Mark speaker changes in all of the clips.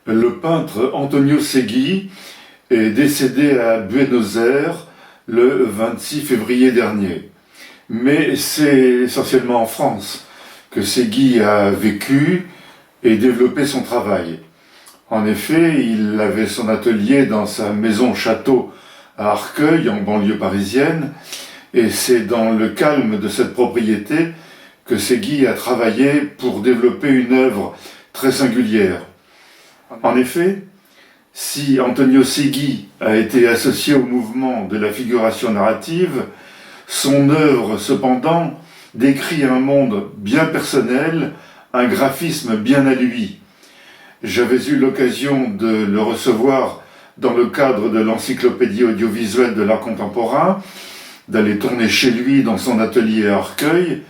Speaker 1: Le peintre Antonio Segui est décédé à Buenos Aires le 26 février dernier. Mais c'est essentiellement en France que Segui a vécu et développé son travail. En effet, il avait son atelier dans sa maison-château à Arcueil, en banlieue parisienne, et c'est dans le calme de cette propriété que Segui a travaillé pour développer une œuvre très singulière. En effet, si Antonio Segui a été associé au mouvement de la figuration narrative, son œuvre, cependant, décrit un monde bien personnel, un graphisme bien à lui. J'avais eu l'occasion de le recevoir dans le cadre de l'encyclopédie audiovisuelle de l'art contemporain, d'aller tourner chez lui dans son atelier à Arcueil,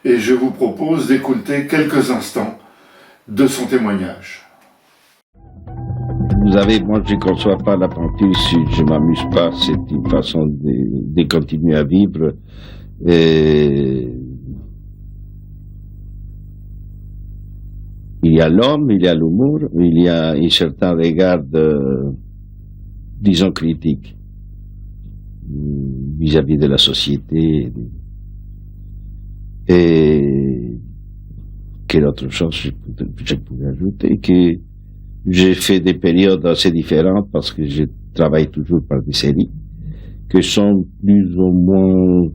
Speaker 1: et je vous propose d'écouter quelques instants de son témoignage.
Speaker 2: Vous savez, moi je ne conçois pas la peinture si je ne m'amuse pas, c'est une façon de continuer à vivre. Et il y a l'homme, il y a l'humour, il y a un certain regard, disons, critique vis-à-vis de la société. Et quelle autre chose je pourrais ajouter, que j'ai fait des périodes assez différentes parce que je travaille toujours par des séries qui sont plus ou moins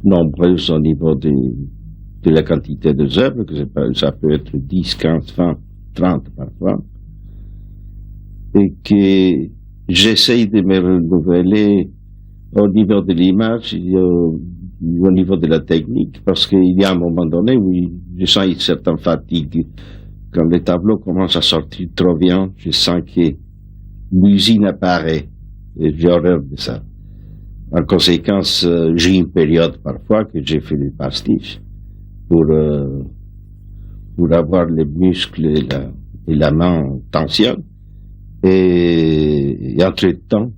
Speaker 2: nombreuses au niveau de la quantité des œuvres, que ça peut être 10, 15, 20, 30 parfois, et que j'essaye de me renouveler au niveau de l'image et au niveau de la technique, parce qu'il y a un moment donné où je sens une certaine fatigue. Quand les tableaux commencent à sortir trop bien, je sens que l'usine apparaît, et j'ai horreur de ça. En conséquence, j'ai une période parfois que j'ai fait des pastiches pour avoir les muscles et la main en tension. Et entre-temps,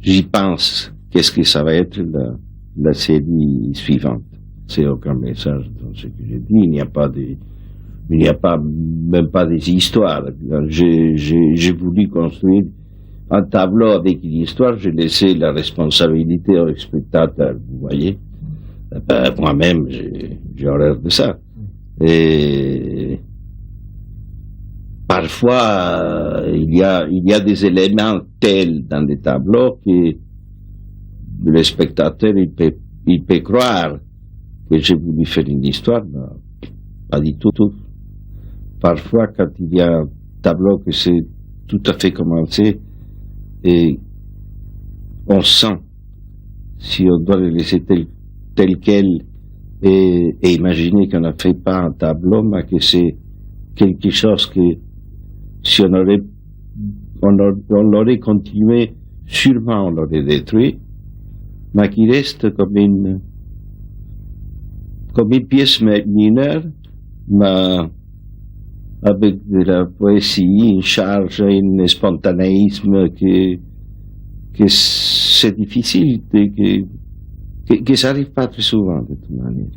Speaker 2: j'y pense. Qu'est-ce que ça va être la série suivante? C'est aucun message dans ce que j'ai dit. Il n'y a même pas des histoires. J'ai voulu construire un tableau avec une histoire. J'ai laissé la responsabilité au spectateur. Vous voyez? Moi-même, j'ai horreur de ça. Et parfois, il y a des éléments tels dans les tableaux que le spectateur, il peut croire que j'ai voulu faire une histoire, mais pas du tout. Parfois, quand il y a un tableau que c'est tout à fait commencé, et on sent, si on doit le laisser tel quel, et imaginer qu'on n'a fait pas un tableau, mais que c'est quelque chose que, si on l'aurait continué, sûrement on l'aurait détruit, mais qui reste comme une pièce mineure, mais avec de la poésie, une charge, un spontanéisme que c'est difficile, que ça n'arrive pas très souvent de toute manière.